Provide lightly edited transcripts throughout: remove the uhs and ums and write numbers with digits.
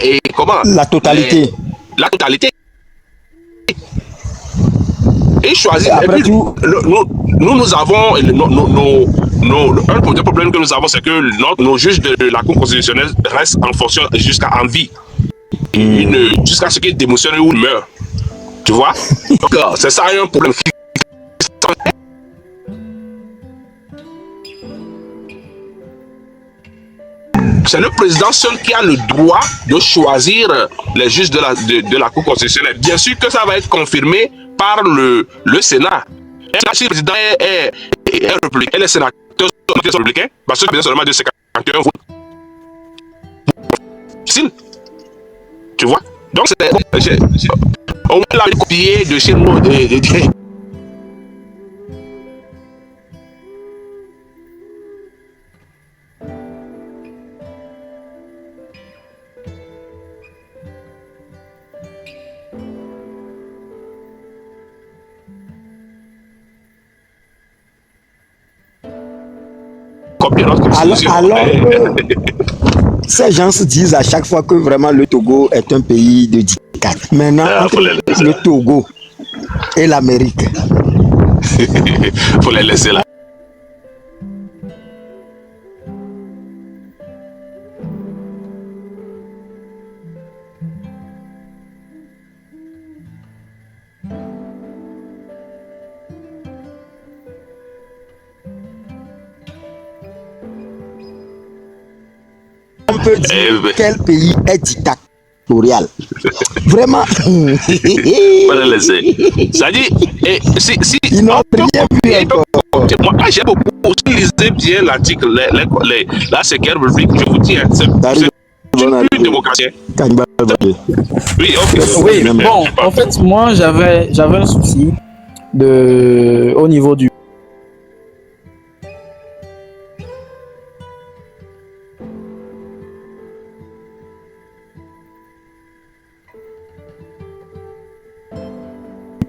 et comment la totalité. La totalité. Et choisir. Et puis, nous avons un des problèmes que nous avons, c'est que nos juges de la Cour constitutionnelle restent en fonction jusqu'à en vie. Jusqu'à ce qu'ils démissionnent ou meurent. Tu vois? Donc, c'est ça un problème. C'est le président seul qui a le droit de choisir les juges de la Cour constitutionnelle. Bien sûr que ça va être confirmé par le Sénat. Et si le président est républicain, et les sénateurs sont républicains, parce que c'est seulement de 51 votes. Facile. Tu vois? Donc, au moins, la copier de chez nous. Alors ces gens se disent à chaque fois que vraiment le Togo est un pays de dictature. Maintenant, entre le Togo et l'Amérique. Faut les laisser là. On peut dire quel pays est dictatorial. Vraiment. Faut les laisser. Ça dit, si ils n'ont rien vu encore. Moi, j'ai beaucoup utilisé bien l'article, la Cinquième République, je vous dis, c'est une démocratie. Oui, ok. Oui, bon, en fait, moi, j'avais un souci au niveau du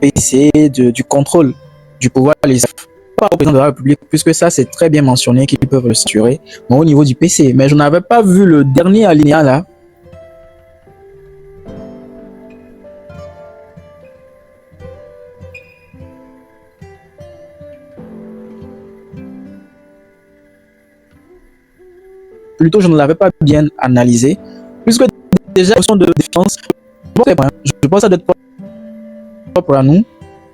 PC, du contrôle du pouvoir législatif. Pas au président de la République, puisque ça c'est très bien mentionné qu'ils peuvent le censurer, mais au niveau du PC. Mais je n'avais pas vu le dernier alinéa là. Plutôt, je ne l'avais pas bien analysé, puisque déjà, question de défense, je pense à d'être propre à nous.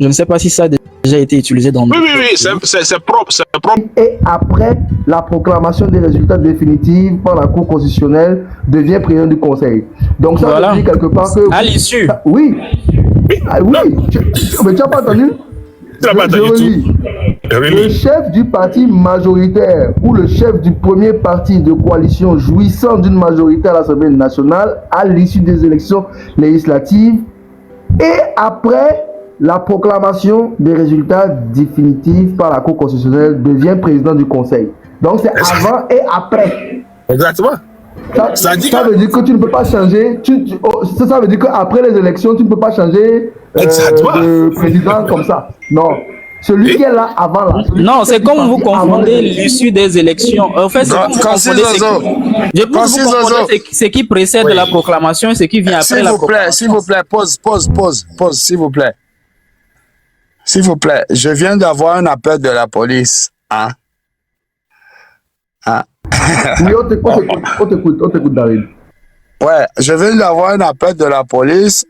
Je ne sais pas si ça a déjà été utilisé dans... Oui, c'est propre, c'est propre. Et après la proclamation des résultats définitifs par la Cour constitutionnelle, devient président du Conseil. Donc ça voilà. veut dire quelque part que... À l'issue. Oui. Oui. Mais tu n'as pas entendu? Le chef du parti majoritaire ou le chef du premier parti de coalition jouissant d'une majorité à l'Assemblée nationale à l'issue des élections législatives et après la proclamation des résultats définitifs par la Cour constitutionnelle devient président du Conseil. Donc c'est avant et après. Exactement. Ça veut dire que tu ne peux pas changer. Ça veut dire qu'après les élections, tu ne peux pas changer de président comme ça. Non. Celui qui est là avant là. Non, c'est comme vous confondez l'issue des élections. En fait, ce qui précède la proclamation et ce qui vient après la proclamation. S'il vous plaît, pause, s'il vous plaît. S'il vous plaît, je viens d'avoir un appel de la police. Hein? Oui, on t'écoute, David. Ouais, je viens d'avoir un appel de la police.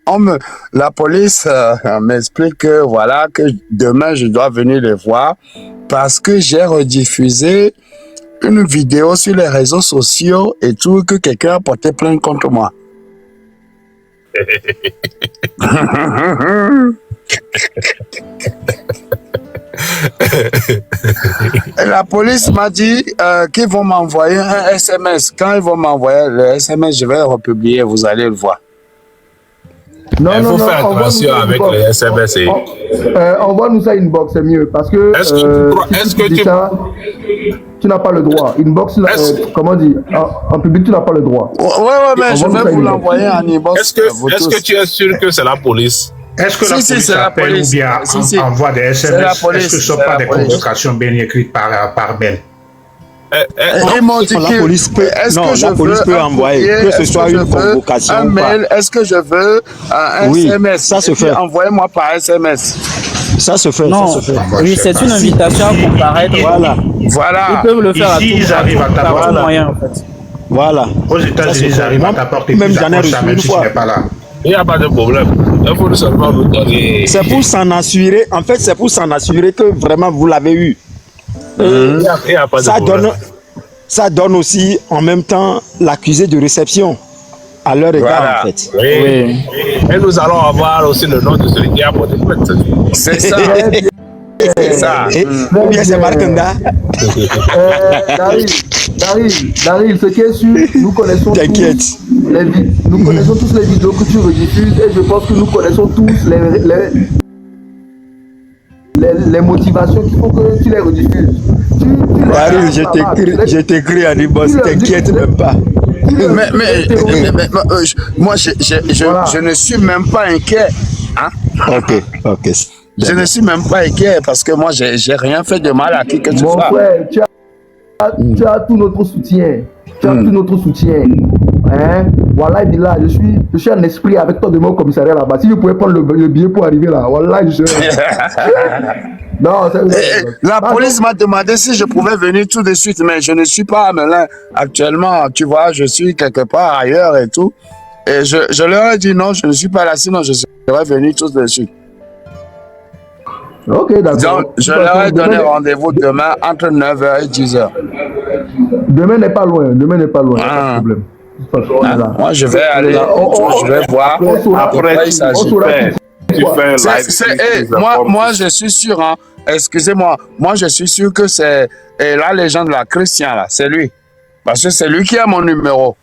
La police m'explique que voilà, que demain je dois venir les voir parce que j'ai rediffusé une vidéo sur les réseaux sociaux et tout, que quelqu'un a porté plainte contre moi. La police m'a dit qu'ils vont m'envoyer un SMS. Quand ils vont m'envoyer le SMS, je vais le republier, vous allez le voir. Il faut faire attention avec les SMS. Envoie-nous ça inbox, c'est mieux. Parce que tu n'as pas le droit. Inbox, comment dire, en public, tu n'as pas le droit. Ouais, mais je vais vous l'envoyer en inbox. Est-ce que tu es sûr que c'est la police? Est-ce que la police appelle ou bien envoie des SMS? Est-ce que ce ne sont pas des convocations bien écrites par mail? Ils m'ont dit La police peut, la police peut envoyer, que ce soit une convocation un mail, est-ce que je veux un SMS? Ça se fait. Envoyez-moi par SMS. Ça se fait. Non, ça se fait. oui, c'est une invitation à comparaître. Voilà. Ils peuvent le faire Ici, ils arrivent à par tout t'apporter. moyen, en fait. Voilà. Aux États-Unis, ils arrivent à t'apporter Même plus j'en ai à reçu même une si tu fois. n'es pas là. Il n'y a pas de problème. Il faut seulement nous donner. C'est pour s'en assurer. En fait, c'est pour s'en assurer que vraiment vous l'avez eu. Il n'y a pas de problème. Ça donne aussi en même temps l'accusé de réception à leur égard, Voilà. en fait. Oui. Et nous allons avoir aussi le nom de celui qui a porté plainte. C'est ça. C'est ça. Ou bien c'est Markanda. Daryl, ce qui est sûr, nous connaissons T'inquiète. nous connaissons tous les vidéos que tu rediffuses et je pense que nous connaissons tous les motivations qui font que tu les rediffuses. Daryl, je t'écris à boss, t'inquiète même pas. Moi, je ne suis même pas inquiet. Hein? Ok. Je ne suis même pas inquiet parce que moi, j'ai rien fait de mal à qui que tu Mon sois. frère, tu as tout notre soutien. Tu as tout notre soutien. Hein? Voilà, il dit là, je suis en esprit avec toi demain au commissariat là-bas. Si je pouvais prendre le billet pour arriver là, voilà, je serais. Non, la police m'a demandé si je pouvais venir tout de suite, mais je ne suis pas à Melun. Actuellement, tu vois, je suis quelque part ailleurs et tout. Et je leur ai dit non, je ne suis pas là, sinon je serais venu tout de suite. Ok, d'accord. Donc, je leur ai donné rendez-vous demain entre 9h et 10h. Demain n'est pas loin, pas de problème. Moi, je vais aller, je vais voir. Après, tu fais live. Moi, je suis sûr, hein, excusez-moi, moi, je suis sûr que c'est la légende là, Christian, là, c'est lui. Parce que c'est lui qui a mon numéro.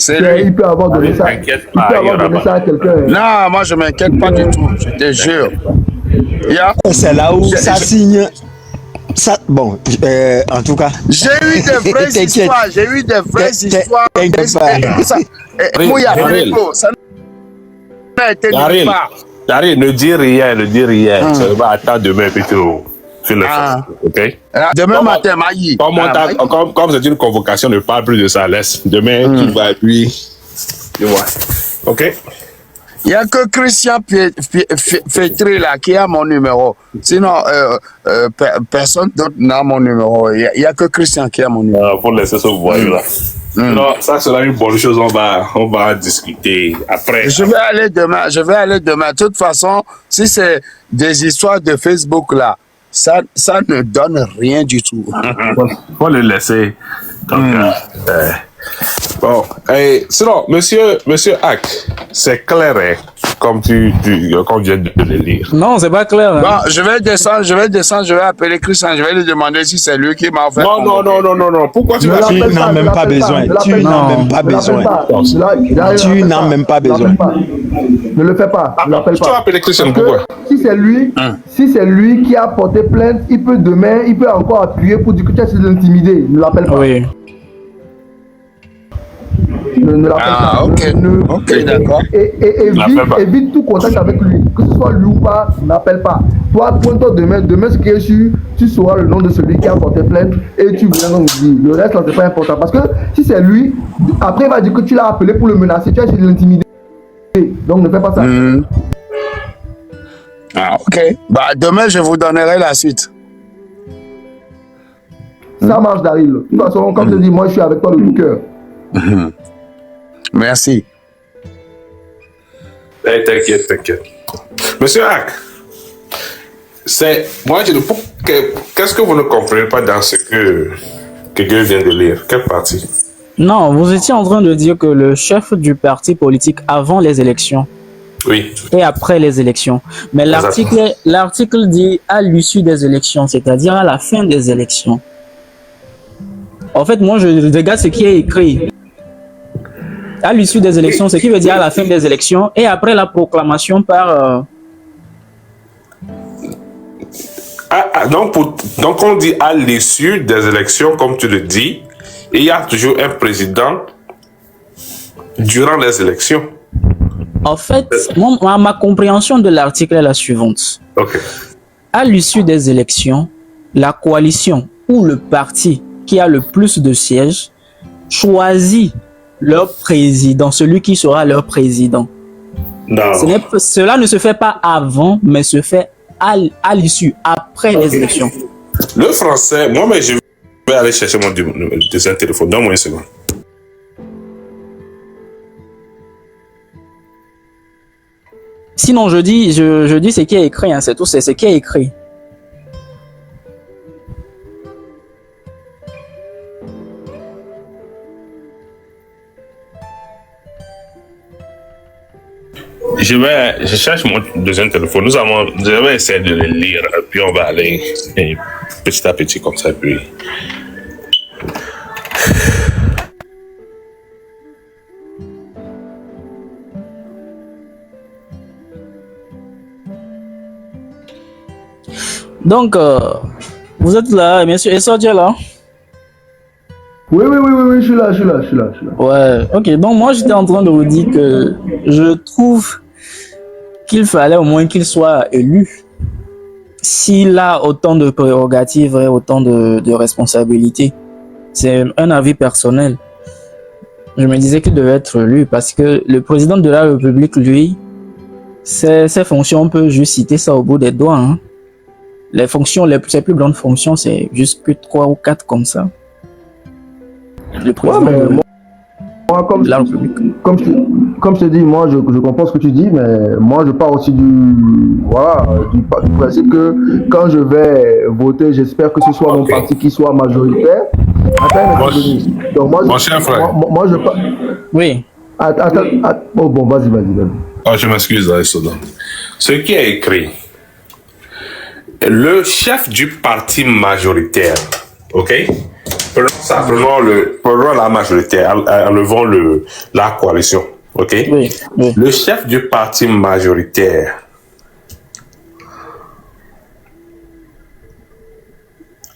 C'est lui. Il peut avoir donné ça. Il peut avoir donné ça à quelqu'un. Non, moi, je ne m'inquiète pas du tout, je te jure. C'est là où ça signe. Ça, bon, en tout cas. J'ai eu des vraies histoires. J'ai eu des vraies histoires. Daryl, ne dis rien, Ça va attendre demain plutôt. Sur le fond, ok? Demain matin, Maï. Comme c'est une convocation, ne parle plus de ça. Laisse. Demain, tu vas et puis. Tu vois. Ok? Il n'y a que Christian Fétri là qui a mon numéro. Sinon, personne d'autre n'a mon numéro. Il n'y a que Christian qui a mon numéro. Pour laisser ce voyou là. Non, ça sera une bonne chose. On va discuter après. Je vais aller demain. De toute façon, si c'est des histoires de Facebook là, ça ne donne rien du tout. Faut le laisser. Donc, bon, sinon, monsieur Hack, c'est clair, hein, comme tu viens de le lire. Non, c'est pas clair. Hein. Bon, je vais descendre, je vais appeler Christian, je vais lui demander si c'est lui qui m'a fait. Non. Pourquoi tu vas... Tu n'as même pas besoin. Tu n'as même pas besoin. Tu n'as même pas besoin. Ne le fais pas. Ne l'appelle pas. Tu vas appeler Christian, pourquoi? Si c'est lui qui a porté plainte, il peut encore appuyer pour dire que tu as essayé de l'intimider. Ne l'appelle pas. Oui. Ne l'appelle pas. Ok, d'accord. Et évite tout contact avec lui. Que ce soit lui ou pas, n'appelle pas. Toi, pointe-toi demain, ce qui est sûr, tu sauras le nom de celui qui a porté plainte et tu viendras nous dire. Le reste, là, c'est pas important. Parce que si c'est lui, après, il va dire que tu l'as appelé pour le menacer, tu as essayé de l'intimider. Donc, ne fais pas ça. Ok. Bah, demain, je vous donnerai la suite. Ça marche, Daryl. De toute façon, comme je te dis, moi, je suis avec toi de tout cœur. Merci. T'inquiète. Monsieur Hack, qu'est-ce que vous ne comprenez pas dans ce que quelqu'un vient de lire? Quelle partie? Non, vous étiez en train de dire que le chef du parti politique avant les élections Oui. et après les élections. Mais l'article dit à l'issue des élections, c'est-à-dire à la fin des élections. En fait, moi, je regarde ce qui est écrit. À l'issue des élections, ce qui veut dire à la fin des élections et après la proclamation par... Donc, on dit à l'issue des élections, comme tu le dis, il y a toujours un président durant les élections. En fait, ma compréhension de l'article est la suivante. Ok. À l'issue des élections, la coalition ou le parti qui a le plus de sièges choisit leur président, celui qui sera leur président. Non. Cela ne se fait pas avant, mais se fait à l'issue, après les élections. Le français, moi, mais je vais aller chercher mon deuxième téléphone. Donne-moi une seconde. Sinon, je dis ce qui est écrit, hein, c'est tout, c'est ce qui est écrit. Je cherche mon deuxième téléphone. Je vais essayer de le lire, puis on va aller petit à petit comme ça. Puis... Donc, vous êtes là, monsieur Essodia là? Oui, je suis là. Ouais, ok. Donc, moi, j'étais en train de vous dire que je trouve qu'il fallait au moins qu'il soit élu. S'il a autant de prérogatives et autant de responsabilités. C'est un avis personnel. Je me disais qu'il devait être élu parce que le président de la République, lui, ses fonctions, on peut juste citer ça au bout des doigts. Hein. Les fonctions, ses plus grandes fonctions, c'est juste que 3 ou 4 comme ça. Le président moi, comme je te dis, moi je comprends ce que tu dis, mais moi je pars aussi du principe que quand je vais voter, j'espère que ce soit mon parti qui soit majoritaire. Donc moi, mon cher frère. Moi je pars. Oui. Attends. Oh bon, vas-y. Oh, je m'excuse, Soda. Ce qui est écrit, le chef du parti majoritaire, ok? Prenons la majorité, enlevons la coalition, ok? Oui. Le chef du parti majoritaire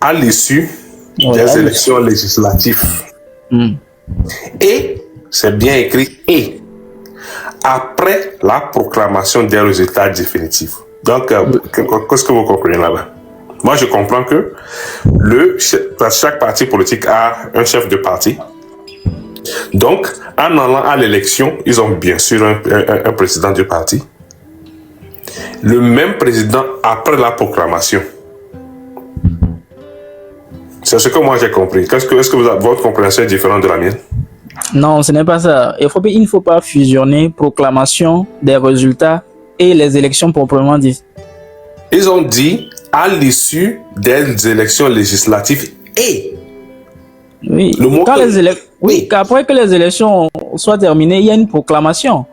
à l'issue des élections législatives. Et, c'est bien écrit, et après la proclamation des résultats définitifs. Donc, qu'est-ce que vous comprenez là-bas? Moi, je comprends que chaque parti politique a un chef de parti. Donc, en allant à l'élection, ils ont bien sûr un président du parti. Le même président après la proclamation. C'est ce que moi j'ai compris. Est-ce que votre compréhension est différente de la mienne? Non, ce n'est pas ça. Il ne faut pas fusionner proclamation des résultats et les élections proprement dites. Ils ont dit à l'issue des élections législatives et... Oui, après que les élections soient terminées, il y a une proclamation.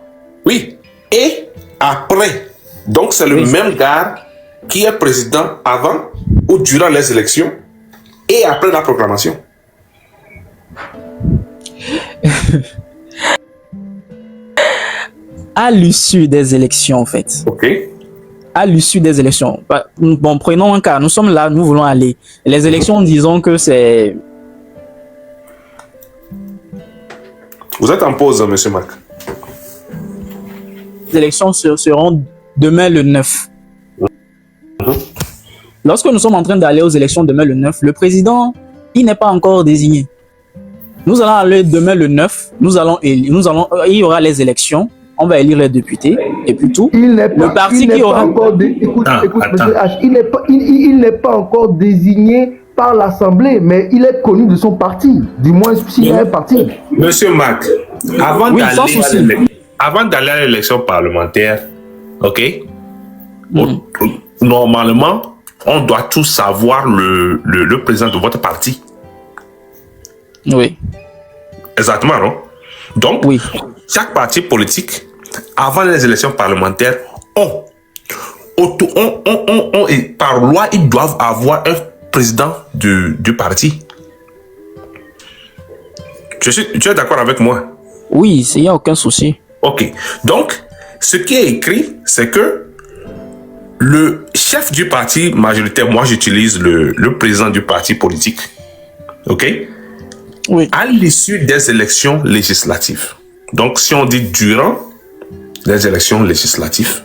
Oui, et après. Donc c'est le même gars qui est président avant ou durant les élections et après la proclamation. À l'issue des élections, en fait. Ok. À l'issue des élections. Bon, prenons un cas. Nous sommes là, nous voulons aller. Les élections, disons que c'est... Vous êtes en pause, monsieur Mac. Les élections seront demain le 9. Lorsque nous sommes en train d'aller aux élections demain le 9, le président, il n'est pas encore désigné. Nous allons aller demain le 9, il y aura les élections, on va élire les députés, et puis tout. Il n'est pas encore désigné par l'Assemblée, mais il est connu de son parti, du moins s'il a un parti. Monsieur Mac, avant d'aller à l'élection parlementaire, ok, normalement, on doit tous savoir le président de votre parti. Oui. Exactement, non? Donc, oui. Chaque parti politique, avant les élections parlementaires, et par loi, ils doivent avoir un président du parti. Tu es d'accord avec moi? Oui, il n'y a aucun souci. Ok. Donc, ce qui est écrit, c'est que le chef du parti majoritaire, moi j'utilise le président du parti politique, ok? Oui. À l'issue des élections législatives. Donc, si on dit durant les élections législatives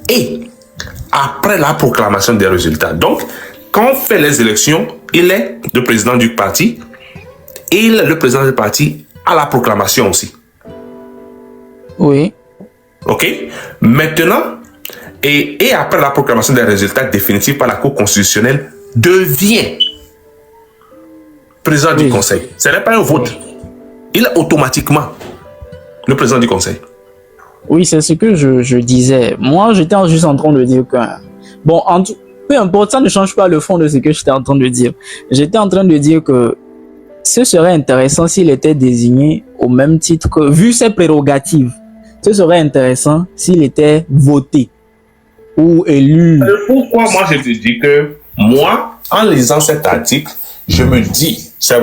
et après la proclamation des résultats. Donc, quand on fait les élections, il est le président du parti et le président du parti a la proclamation aussi. Oui. OK? Maintenant, et après la proclamation des résultats définitifs par la Cour constitutionnelle, devient président du Conseil. Ce n'est pas un vote. Il est automatiquement le président du Conseil. Oui, c'est ce que je disais. Moi, j'étais juste en train de dire que... Bon, peu importe, ça ne change pas le fond de ce que j'étais en train de dire. J'étais en train de dire que ce serait intéressant s'il était désigné au même titre que... Vu ses prérogatives, ce serait intéressant s'il était voté ou élu. Pourquoi moi je te dis que moi, en lisant cet article, je me dis, c'est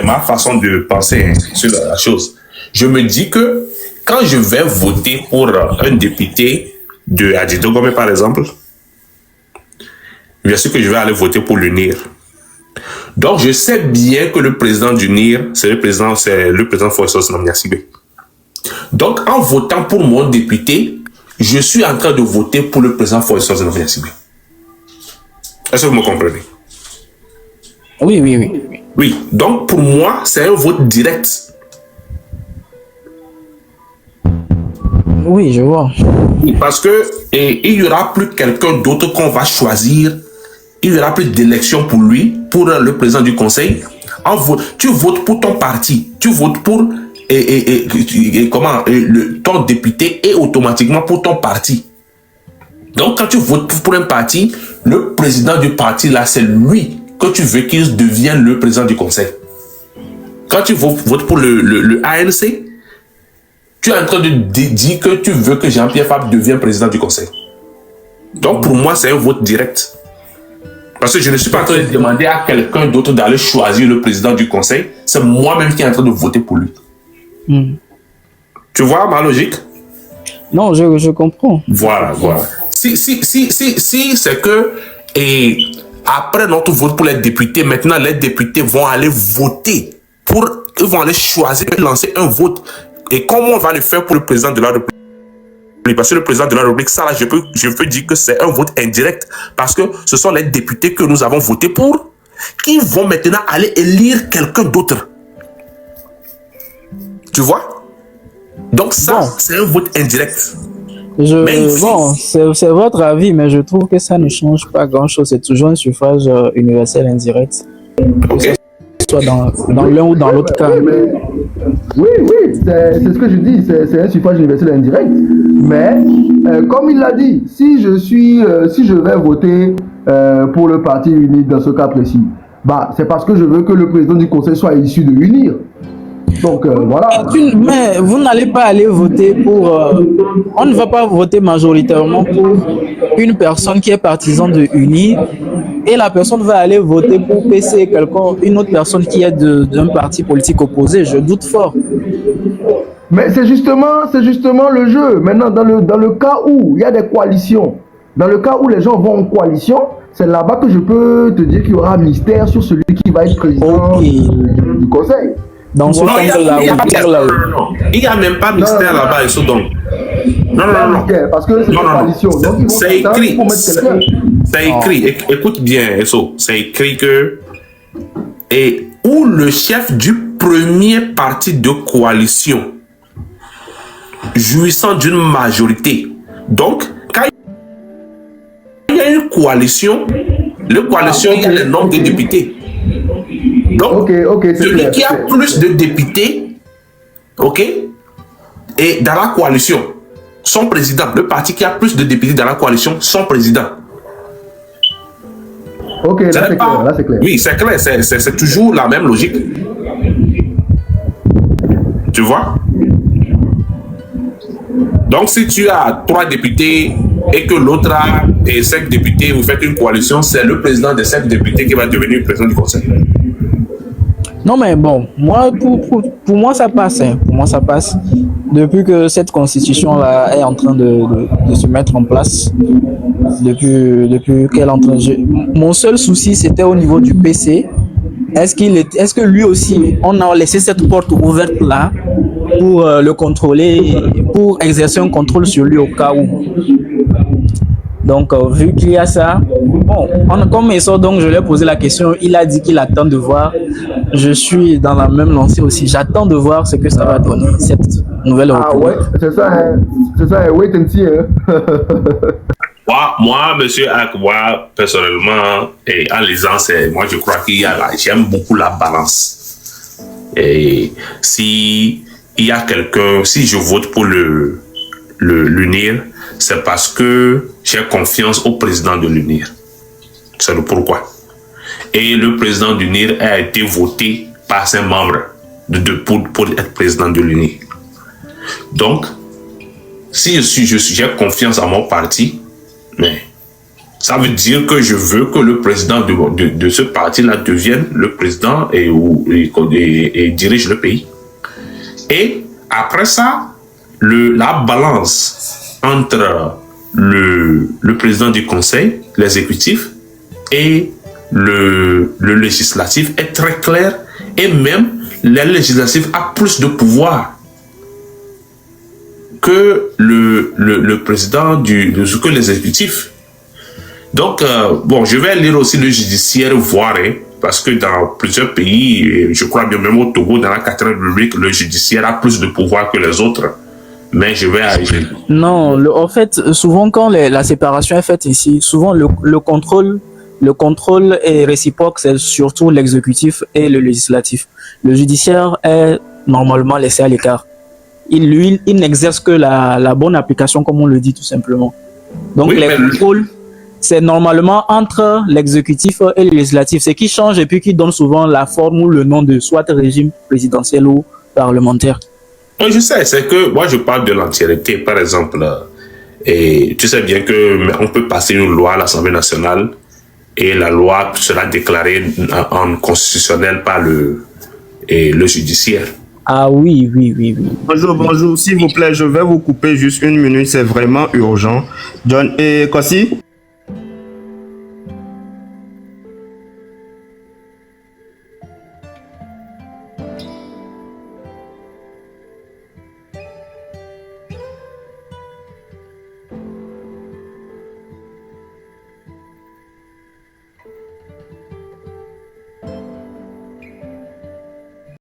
ma façon de penser sur la chose. Je me dis que quand je vais voter pour un député de Adjidjo Gomé, par exemple, bien sûr que je vais aller voter pour l'UNIR. Donc, je sais bien que le président du NIR, c'est le président Foysos Namniasibé. Donc, en votant pour mon député, je suis en train de voter pour le président Foysos Namniasibé. Est-ce que vous me comprenez? Oui. Oui, donc pour moi, c'est un vote direct. Oui, je vois. Parce que il n'y aura plus quelqu'un d'autre qu'on va choisir. Il n'y aura plus d'élection pour lui, pour le président du conseil. Tu votes pour ton parti. Tu votes pour ton député et automatiquement pour ton parti. Donc, quand tu votes pour un parti, le président du parti, là, c'est lui que tu veux qu'il devienne le président du conseil. Quand tu votes pour le ANC, tu es en train de dire que tu veux que Jean-Pierre Fabre devienne président du conseil. Donc, pour moi, c'est un vote direct. Parce que je ne suis pas en train de demander à quelqu'un d'autre d'aller choisir le président du conseil. C'est moi-même qui est en train de voter pour lui. Tu vois ma logique? Non, je comprends. Voilà. Si c'est que après notre vote pour les députés, maintenant les députés vont aller voter ils vont aller choisir, lancer un vote. Et comment on va le faire pour le président de la République? Parce que le président de la République, ça là, je peux dire que c'est un vote indirect. Parce que ce sont les députés que nous avons votés pour qui vont maintenant aller élire quelqu'un d'autre. Tu vois? Donc ça, c'est un vote indirect. C'est votre avis, mais je trouve que ça ne change pas grand-chose. C'est toujours un suffrage universel indirect. Okay. Soit dans l'un ou dans l'autre cas. Oui, c'est ce que je dis, c'est un suffrage universel indirect. Mais, comme il l'a dit, si je vais voter pour le parti unique dans ce cas précis, c'est parce que je veux que le président du conseil soit issu de l'UNIR. Donc, voilà. Mais vous n'allez pas aller voter pour... on ne va pas voter majoritairement pour une personne qui est partisan de UNIR et la personne va aller voter pour PC, une autre personne qui est d'un parti politique opposé. Je doute fort. Mais c'est justement le jeu. Maintenant, dans le cas où il y a des coalitions, dans le cas où les gens vont en coalition, c'est là-bas que je peux te dire qu'il y aura un mystère sur celui qui va être président du conseil. Dans ce cas-là, il n'y a même pas mystère là-bas. Non. Parce que c'est une coalition. C'est écrit. C'est écrit. Écoute bien, Eso. C'est écrit que où le chef du premier parti de coalition jouissant d'une majorité. Donc, quand il y a une coalition, il y a le nombre de députés. Donc, celui qui a plus de députés, et dans la coalition, son président, le parti qui a plus de députés dans la coalition, son président. Ok, là c'est clair. Oui, c'est clair, c'est toujours la même logique. Tu vois? Donc, si tu as 3 députés et que l'autre a 5 députés, vous faites une coalition, c'est le président des 5 députés qui va devenir président du conseil. Non, mais bon, moi, pour moi, ça passe. Pour moi, ça passe. Depuis que cette constitution-là est en train de se mettre en place, depuis qu'elle est en train de... Mon seul souci, c'était au niveau du PC. Est-ce que lui aussi, on a laissé cette porte ouverte là pour le contrôler, pour exercer un contrôle sur lui au cas où? Donc, vu qu'il y a ça, bon, comme il sort, donc je lui ai posé la question. Il a dit qu'il attend de voir. Je suis dans la même lancée aussi. J'attends de voir ce que ça va donner, cette nouvelle ouais, c'est ça, wait and see. Moi, monsieur Akwa, personnellement, et en lisant, moi je crois qu'il y a là, j'aime beaucoup la balance. Et si il y a quelqu'un, si je vote pour l'UNIR, c'est parce que j'ai confiance au président de l'UNIR. C'est le pourquoi. Et le président de l'UNIR a été voté par ses membres pour être président de l'UNIR. Donc, si j'ai confiance à mon parti, mais ça veut dire que je veux que le président de ce parti-là devienne le président et dirige le pays. Et après ça, la balance entre le président du conseil, l'exécutif, et le législatif est très claire. Et même, le législatif a plus de pouvoir que le président que l'exécutif. Donc, bon, je vais lire aussi le judiciaire, voir, parce que dans plusieurs pays, je crois bien même au Togo, dans la 4e République, le judiciaire a plus de pouvoir que les autres. Mais je vais aller. Non, en fait, souvent quand la séparation est faite ici, souvent le contrôle est réciproque, c'est surtout l'exécutif et le législatif. Le judiciaire est normalement laissé à l'écart. Il n'exerce que la bonne application, comme on le dit tout simplement. Donc, les contrôles, c'est normalement entre l'exécutif et le législatif. Ce qui change et puis qui donne souvent la forme ou le nom de soit régime présidentiel ou parlementaire. Oui, je sais, c'est que moi je parle de l'entièreté, par exemple. Et tu sais bien qu'on peut passer une loi à l'Assemblée nationale et la loi sera déclarée en constitutionnelle par le judiciaire. Ah oui. Bonjour, s'il vous plaît, je vais vous couper juste une minute, c'est vraiment urgent. John et Kossi?